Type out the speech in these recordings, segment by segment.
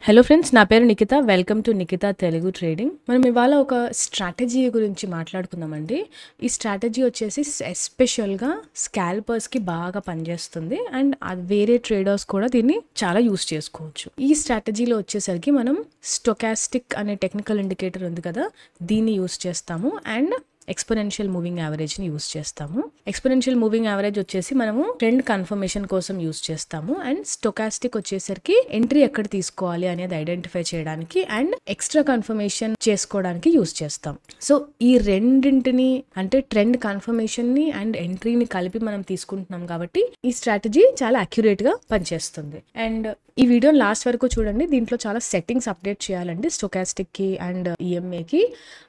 Hello friends, నా పేరు Nikhita. Welcome to Nikhita Telugu trading. మనం ఇవాళ ఒక స్ట్రాటజీ గురించి మాట్లాడుకుందామండి. ఈ స్ట్రాటజీ వచ్చేసి ఎస్పెషల్గా స్కాల్పర్స్కి బాగా పనిచేస్తుంది అండ్ అది వేరే ట్రేడర్స్ కూడా దీన్ని చాలా యూస్ చేసుకోవచ్చు. ఈ స్ట్రాటజీలో వచ్చేసరికి మనం స్టొకాస్టిక్ అనే టెక్నికల్ ఇండికేటర్ ఉంది కదా, దీన్ని యూస్ చేస్తాము అండ్ ఎక్స్పోనెన్షియల్ మూవింగ్ యావరేజ్ని యూస్ చేస్తాము. ఎక్స్పోనెన్షియల్ మూవింగ్ యావరేజ్ వచ్చేసి మనము ట్రెండ్ కన్ఫర్మేషన్ కోసం యూస్ చేస్తాము అండ్ స్టొకాస్టిక్ వచ్చేసరికి ఎంట్రీ ఎక్కడ తీసుకోవాలి అనేది ఐడెంటిఫై చేయడానికి అండ్ ఎక్స్ట్రా కన్ఫర్మేషన్ చేసుకోవడానికి యూస్ చేస్తాం. సో ఈ రెండింటిని అంటే ట్రెండ్ కన్ఫర్మేషన్ని అండ్ ఎంట్రీని కలిపి మనం తీసుకుంటున్నాం కాబట్టి ఈ స్ట్రాటజీ చాలా అక్యురేట్ గా పనిచేస్తుంది. అండ్ ఈ వీడియో లాస్ట్ వరకు చూడండి. దీంట్లో చాలా సెట్టింగ్స్ అప్డేట్ చేయాలండి స్టొకాస్టిక్ కి అండ్ ఈఎంఏకి.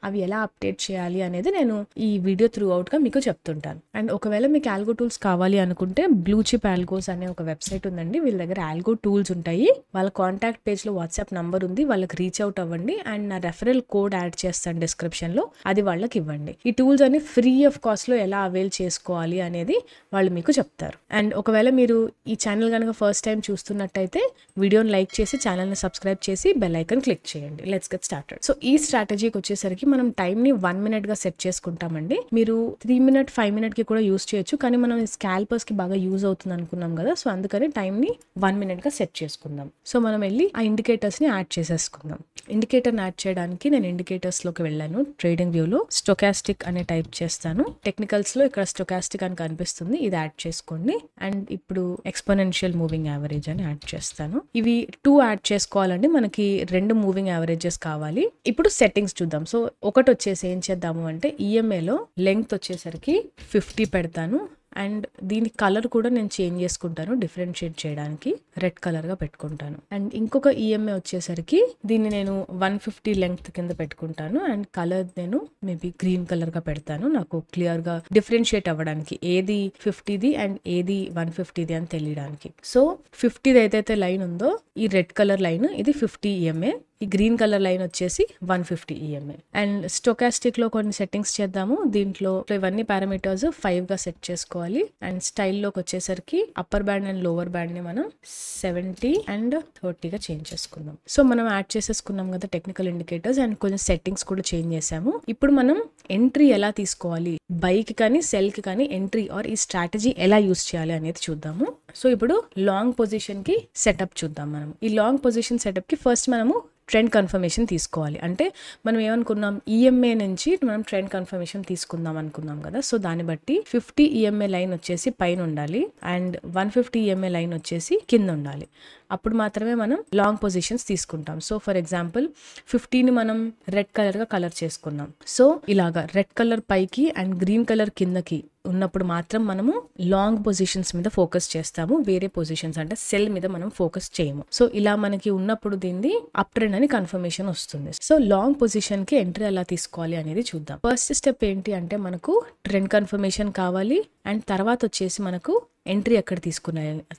అవి ఎలా అప్డేట్ చేయాలి అనేది నేను ఈ వీడియో త్రూ అవుట్ గా మీకు చెప్తుంటాను. అండ్ ఒకవేళ మీకు ఆల్గో టూల్స్ కావాలి అనుకుంటే బ్లూ చిప్ ఆల్గోస్ అనే ఒక వెబ్సైట్ ఉందండి. వీళ్ళ దగ్గర ఆల్గో టూల్స్ ఉంటాయి. వాళ్ళ కాంటాక్ట్ పేజ్ లో వాట్సాప్ నంబర్ ఉంది, వాళ్ళకి రీచ్ అవుట్ అవ్వండి అండ్ నా రెఫరల్ కోడ్ యాడ్ చేస్తాను డిస్క్రిప్షన్ లో, అది వాళ్ళకి ఇవ్వండి. ఈ టూల్స్ అన్ని ఫ్రీ ఆఫ్ కాస్ట్ లో ఎలా అవైల్ చేసుకోవాలి అనేది వాళ్ళు మీకు చెప్తారు. అండ్ ఒకవేళ మీరు ఈ ఛానల్ కనుక ఫస్ట్ టైం చూస్తున్నట్టయితే వీడియోని లైక్ చేసి ఛానల్ని సబ్స్క్రైబ్ చేసి బెల్ ఐకాన్ క్లిక్ చేయండి. Let's get started. సో ఈ స్ట్రాటజీకి వచ్చేసరికి మనం టైంని 1 minute గా సెట్ చేసుకుంటామండి. మీరు 3 minute 5 minute కి కూడా యూస్ చేయొచ్చు, కానీ మనం స్కాల్పర్స్ కి బాగా యూజ్ అవుతుంది అనుకున్నాం కదా, సో అందుకని టైంని 1 minute గా సెట్ చేసుకుందాం. సో మనం వెళ్ళి ఆ ఇండికేటర్స్ ని యాడ్ చేసేసుకుందాం. ఇండికేటర్ని యాడ్ చేయడానికి నేను ఇండికేటర్స్ లోకి వెళ్ళాను. ట్రేడింగ్ వ్యూలో స్టొకాస్టిక్ అనే టైప్ చేస్తాను. టెక్నికల్స్ లో ఇక్కడ స్టొకాస్టిక్ అని కనిపిస్తుంది, ఇది యాడ్ చేసుకోండి. అండ్ ఇప్పుడు ఎక్స్పోనెన్షియల్ మూవింగ్ యావరేజ్ అని యాడ్ చేస్తాను. ఇవి 2 యాడ్ చేసుకోవాలండి, మనకి 2 మూవింగ్ యావరేజెస్ కావాలి. ఇప్పుడు సెట్టింగ్స్ చూద్దాం. సో ఒకటి వచ్చేసి ఏం చేద్దాము అంటే ఈఎంఏలో లెంగ్త్ వచ్చేసరికి 50 పెడతాను అండ్ దీని కలర్ కూడా నేను చేంజ్ చేసుకుంటాను డిఫరెన్షియేట్ చేయడానికి. రెడ్ కలర్ గా పెట్టుకుంటాను. అండ్ ఇంకొక ఈఎంఏ వచ్చేసరికి దీన్ని నేను 150 లెంగ్త్ కింద పెట్టుకుంటాను అండ్ కలర్ నేను మేబీ గ్రీన్ కలర్ గా పెడతాను, నాకు క్లియర్ గా డిఫరెన్షియేట్ అవ్వడానికి ఏది 50ది అండ్ ఏది 150ది అని తెలియడానికి. సో 50ది ఏదైతే లైన్ ఉందో ఈ రెడ్ కలర్ లైన్ ఇది 50 ఈఎంఏ, ఈ గ్రీన్ కలర్ లైన్ వచ్చేసి 150 ఈఎంఏ. అండ్ స్టొకాస్టిక్ లో కొన్ని సెట్టింగ్స్ చేద్దాము. దీంట్లో ఇవన్నీ పారామీటర్స్ 5 గా సెట్ చేసుకోవాలి. అండ్ స్టైల్లోకి వచ్చేసరికి upper band and lower band ని మనం 70 అండ్ 30 గా చేంజ్ చేసుకుందాం. సో మనం యాడ్ చేసేసుకున్నాం కదా టెక్నికల్ ఇండికేటర్స్ అండ్ కొంచెం సెట్టింగ్స్ కూడా చేంజ్ చేసాము. ఇప్పుడు మనం ఎంట్రీ ఎలా తీసుకోవాలి, బైక్ కానీ సెల్ కి కానీ ఎంట్రీ ఆర్ ఈ స్ట్రాటజీ ఎలా యూస్ చేయాలి అనేది చూద్దాము. సో ఇప్పుడు లాంగ్ పొజిషన్ కి సెటప్ చూద్దాం. మనం ఈ లాంగ్ పొజిషన్ సెటప్ కి ఫస్ట్ మనము ట్రెండ్ కన్ఫర్మేషన్ తీసుకోవాలి. అంటే మనం ఏమనుకున్నాం, ఈఎంఏ నుంచి మనం ట్రెండ్ కన్ఫర్మేషన్ తీసుకుందాం అనుకున్నాం కదా, సో దాన్ని బట్టి 50 ఈఎంఏ లైన్ వచ్చేసి పైన ఉండాలి అండ్ 150 ఈఎంఏ లైన్ వచ్చేసి కింద ఉండాలి. అప్పుడు మాత్రమే మనం లాంగ్ పొజిషన్స్ తీసుకుంటాం. సో ఫర్ ఎగ్జాంపుల్ 50ని మనం రెడ్ కలర్ గా కలర్ చేసుకున్నాం. సో ఇలాగా రెడ్ కలర్ పైకి అండ్ గ్రీన్ కలర్ కిందకి ఉన్నప్పుడు మాత్రం మనము లాంగ్ పొజిషన్స్ మీద ఫోకస్ చేస్తాము, వేరే పొజిషన్స్ అంటే సెల్ మీద మనం ఫోకస్ చేయము. సో ఇలా మనకి ఉన్నప్పుడు దీన్ని అప్ ట్రెండ్ అని కన్ఫర్మేషన్ వస్తుంది. సో లాంగ్ పొజిషన్ కి ఎంట్రీ ఎలా తీసుకోవాలి అనేది చూద్దాం. ఫస్ట్ స్టెప్ ఏంటి అంటే మనకు ట్రెండ్ కన్ఫర్మేషన్ కావాలి అండ్ తర్వాత వచ్చేసి మనకు ఎంట్రీ ఎక్కడ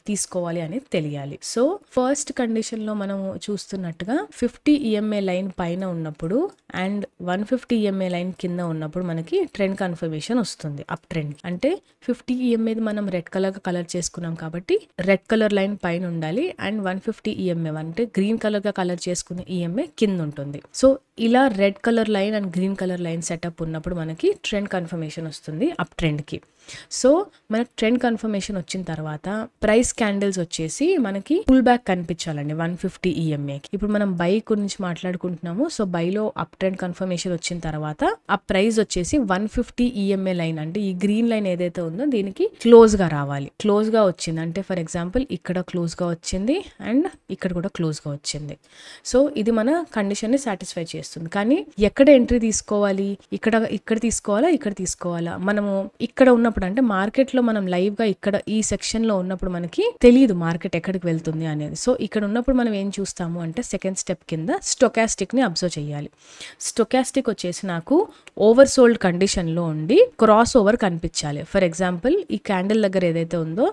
తీసుకోవాలి అనేది తెలియాలి. సో ఫస్ట్ కండిషన్ లో మనం చూస్తున్నట్టుగా 50 ఈఎంఏ లైన్ పైన ఉన్నప్పుడు అండ్ 150 ఈఎంఏ లైన్ కింద ఉన్నప్పుడు మనకి ట్రెండ్ కన్ఫర్మేషన్ వస్తుంది, అప్ ట్రెండ్. అంటే 50 ఈఎంఏది మనం రెడ్ కలర్ గా కలర్ చేసుకున్నాం కాబట్టి రెడ్ కలర్ లైన్ పైన ఉండాలి అండ్ 150 ఈఎంఏ అంటే గ్రీన్ కలర్ గా కలర్ చేసుకున్న ఈఎంఏ కింద ఉంటుంది. సో ఇలా red colour line and green colour line setup ఉన్నప్పుడు మనకి ట్రెండ్ కన్ఫర్మేషన్ వస్తుంది అప్ ట్రెండ్ కి. సో మనకు ట్రెండ్ కన్ఫర్మేషన్ వచ్చిన తర్వాత ప్రైస్ క్యాండిల్స్ వచ్చేసి మనకి పుల్ బ్యాక్ కనిపించాలండి 150 ఈఎంఏకి. ఇప్పుడు మనం బై గురించి మాట్లాడుకుంటున్నాము. సో బైలో అప్ ట్రెండ్ కన్ఫర్మేషన్ వచ్చిన తర్వాత ఆ ప్రైస్ వచ్చేసి 150 ఈఎంఏ లైన్ అంటే ఈ గ్రీన్ లైన్ ఏదైతే ఉందో దీనికి క్లోజ్ గా రావాలి. క్లోజ్ గా వచ్చింది అంటే ఫర్ ఎగ్జాంపుల్ ఇక్కడ క్లోజ్ గా వచ్చింది అండ్ ఇక్కడ కూడా క్లోజ్ గా వచ్చింది. సో ఇది మన కండిషన్ ని సాటిస్ఫై చేస్తుంది. కానీ ఎక్కడ ఎంట్రీ తీసుకోవాలి, ఇక్కడ తీసుకోవాలా మనము ఇక్కడ ఉన్నప్పుడు అంటే మార్కెట్ లో మనం లైవ్ గా ఇక్కడ ఈ సెక్షన్ లో ఉన్నప్పుడు మనకి తెలియదు మార్కెట్ ఎక్కడికి వెళ్తుంది అనేది. సో ఇక్కడ ఉన్నప్పుడు మనం ఏం చూస్తాము అంటే సెకండ్ స్టెప్ కింద స్టొకాస్టిక్ ని అబ్జర్వ్ చేయాలి. స్టొకాస్టిక్ వచ్చేసి నాకు ఓవర్ సోల్డ్ కండిషన్ లో ఉండి క్రాస్ ఓవర్ కనిపించాలి. ఫర్ ఎగ్జాంపుల్ ఈ క్యాండిల్ దగ్గర ఏదైతే ఉందో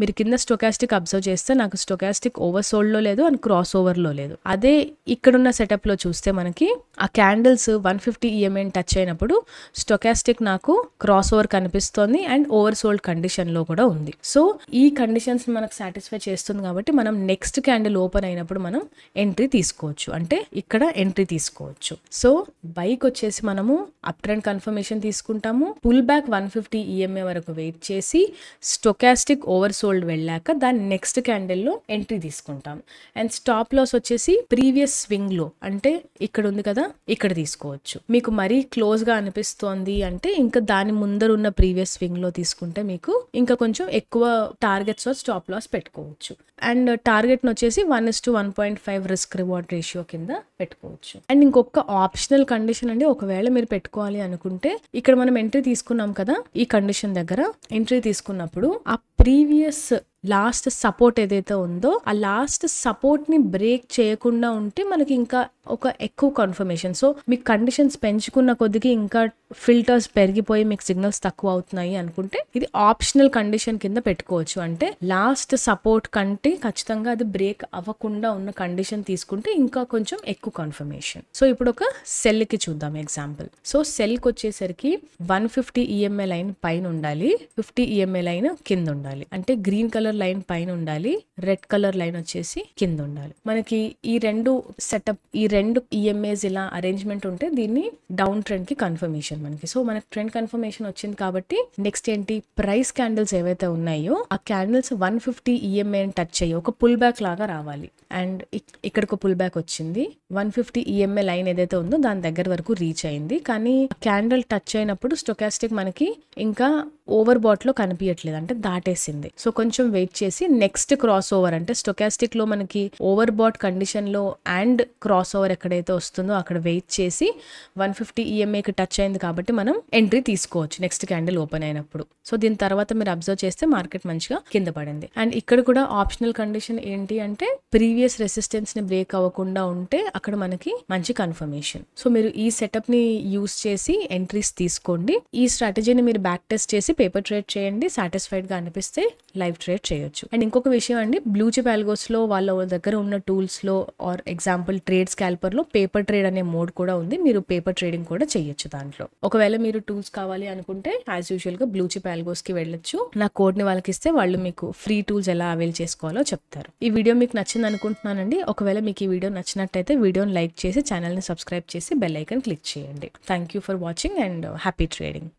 మీరు కింద స్టొకాస్టిక్ అబ్జర్వ్ చేస్తే నాకు స్టొకాస్టిక్ ఓవర్ సోల్డ్ లో లేదు అండ్ క్రాస్ ఓవర్ లో లేదు. అదే ఇక్కడున్న సెటప్ లో చూస్తే మనకి ఆ క్యాండిల్స్ 150 ఈఎంఏ టచ్ అయినప్పుడు స్టొకాస్టిక్ నాకు క్రాస్ ఓవర్ కనిపిస్తోంది అండ్ ఓవర్ సోల్డ్ కండిషన్ లో కూడా ఉంది. సో ఈ కండిషన్స్ మనకు సాటిస్ఫై చేస్తుంది కాబట్టి మనం నెక్స్ట్ క్యాండిల్ ఓపెన్ అయినప్పుడు మనం ఎంట్రీ తీసుకోవచ్చు, అంటే ఇక్కడ ఎంట్రీ తీసుకోవచ్చు. సో బైక్ వచ్చేసి మనము అప్ ట్రెండ్ కన్ఫర్మేషన్ తీసుకుంటాము, పుల్ బ్యాక్ 150 EMA వరకు వెయిట్ చేసి స్టొకాస్టిక్ ఓవర్ సోల్డ్ వెళ్ళాక దాని నెక్స్ట్ క్యాండిల్ లో ఎంట్రీ తీసుకుంటాం. అండ్ స్టాప్ లాస్ వచ్చేసి ప్రీవియస్ స్వింగ్ లో, అంటే ఇక్కడ ఉంది కదా, ఇక్కడ తీసుకోవచ్చు. మీకు మరీ క్లోజ్ గా అనిపిస్తోంది అంటే ఇంకా దాని ముందర ఉన్న ప్రీవియస్ స్వింగ్ లో తీసుకుంటే మీకు ఇంకా కొంచెం ఎక్కువ టార్గెట్స్ స్టాప్ లాస్ పెట్టుకోవచ్చు. అండ్ టార్గెట్ వచ్చేసి 1:1.5 రిస్క్ రివార్డ్ రేషియో కింద పెట్టుకోవచ్చు. అండ్ ఇంకొక ఆప్షనల్ కండిషన్ అండి, ఒకవేళ మీరు పెట్టుకోవాలి అనుకుంటే ఇక్కడ మనం ఎంట్రీ తీసుకున్నాం కదా, ఈ కండిషన్ దగ్గర ఎంట్రీ తీసుకున్నప్పుడు ఆ ప్రీవియస్ లాస్ట్ సపోర్ట్ ఏదైతే ఉందో ఆ లాస్ట్ సపోర్ట్ ని బ్రేక్ చేయకుండా ఉంటే మనకి ఇంకా ఒక ఎక్కువ కన్ఫర్మేషన్. సో మీకు కండిషన్స్ పెంచుకున్న కొద్దికి ఇంకా ఫిల్టర్స్ పెరిగిపోయి మీకు సిగ్నల్స్ తక్కువ అవుతున్నాయి అనుకుంటే ఇది ఆప్షనల్ కండిషన్ కింద పెట్టుకోవచ్చు. అంటే లాస్ట్ సపోర్ట్ కంటే ఖచ్చితంగా అది బ్రేక్ అవ్వకుండా ఉన్న కండిషన్ తీసుకుంటే ఇంకా కొంచెం ఎక్కువ కన్ఫర్మేషన్. సో ఇప్పుడు ఒక సెల్ కి చూద్దాం ఎగ్జాంపుల్. సో సెల్ కి వచ్చేసరికి 150 EMA లైన్ పైన ఉండాలి, 50 EMA లైన్ కింద ఉండాలి. అంటే గ్రీన్ కలర్ లైన్ పైన ఉండాలి, రెడ్ కలర్ లైన్ వచ్చేసి కింద ఉండాలి. మనకి ఈ రెండు సెటప్, ఈ రెండు EMAs ఇలా అరేంజ్మెంట్ ఉంటే దీన్ని డౌన్ ట్రెండ్ కి కన్ఫర్మేషన్ మనకి. సో మనకి ట్రెండ్ కన్ఫర్మేషన్ వచ్చింది కాబట్టి నెక్స్ట్ ఏంటి, ప్రైస్ క్యాండిల్స్ ఏవైతే ఉన్నాయో ఆ క్యాండిల్స్ 150 EMA టచ్ అయ్యి ఒక పుల్ బ్యాక్ లాగా రావాలి. అండ్ ఇక్కడికి పుల్ బ్యాక్ వచ్చింది, 150 EMA లైన్ ఏదైతే ఉందో దాని దగ్గర వరకు రీచ్ అయింది. కానీ క్యాండిల్ టచ్ అయినప్పుడు స్టొకాస్టిక్ మనకి ఇంకా ఓవర్ బాట్ లో కనిపించట్లేదు, అంటే దాటేసింది. సో కొంచెం వెయిట్ చేసి నెక్స్ట్ క్రాస్ ఓవర్, అంటే స్టొకాస్టిక్ లో మనకి ఓవర్ బాట్ కండిషన్ లో అండ్ క్రాస్ ఓవర్ ఎక్కడైతే వస్తుందో అక్కడ వెయిట్ చేసి 150 EMA కి టచ్ అయింది కాబట్టి మనం ఎంట్రీ తీసుకోవచ్చు నెక్స్ట్ క్యాండిల్ ఓపెన్ అయినప్పుడు. సో దీని తర్వాత మీరు అబ్జర్వ్ చేస్తే మార్కెట్ మంచిగా కింద పడింది. అండ్ ఇక్కడ కూడా ఆప్షనల్ కండిషన్ ఏంటి అంటే ప్రీవియస్ రెసిస్టెన్స్ ని బ్రేక్ అవ్వకుండా ఉంటే అక్కడ మనకి మంచి కన్ఫర్మేషన్. సో మీరు ఈ సెటప్ ని యూస్ చేసి ఎంట్రీస్ తీసుకోండి. ఈ స్ట్రాటజీని మీరు బ్యాక్ టెస్ట్ చేసి పేపర్ ట్రేడ్ చేయండి, సాటిస్ఫైడ్ గా అనిపిస్తే లైవ్ ట్రేడ్ చేయొచ్చు. అండ్ ఇంకొక విషయం అండి, బ్లూ చిప్ ఆల్గోస్ లో వాళ్ళ దగ్గర ఉన్న టూల్స్ లో ఆర్ ఎగ్జాంపుల్ ట్రేడ్ స్కాల్పర్ లో పేపర్ ట్రేడ్ అనే మోడ్ కూడా ఉంది, మీరు పేపర్ ట్రేడింగ్ కూడా చేయొచ్చు దాంట్లో. ఒకవేళ మీరు టూల్స్ కావాలి అనుకుంటే యాజ్ యూజువల్ గా బ్లూ చిప్ ఆల్గోస్ కి వెళ్ళొచ్చు. నా కోడ్ ని వాళ్ళకి ఇస్తే వాళ్ళు మీకు ఫ్రీ టూల్స్ ఎలా అవైల్ చేసుకోవాలో చెప్తారు. ఈ వీడియో మీకు నచ్చింది అనుకుంటున్నానండి. ఒకవేళ మీకు ఈ వీడియో నచ్చినట్టయితే వీడియోని లైక్ చేసి ఛానల్ ని సబ్స్క్రైబ్ చేసి బెల్ ఐకాన్ క్లిక్ చేయండి. Thank you for watching and happy trading.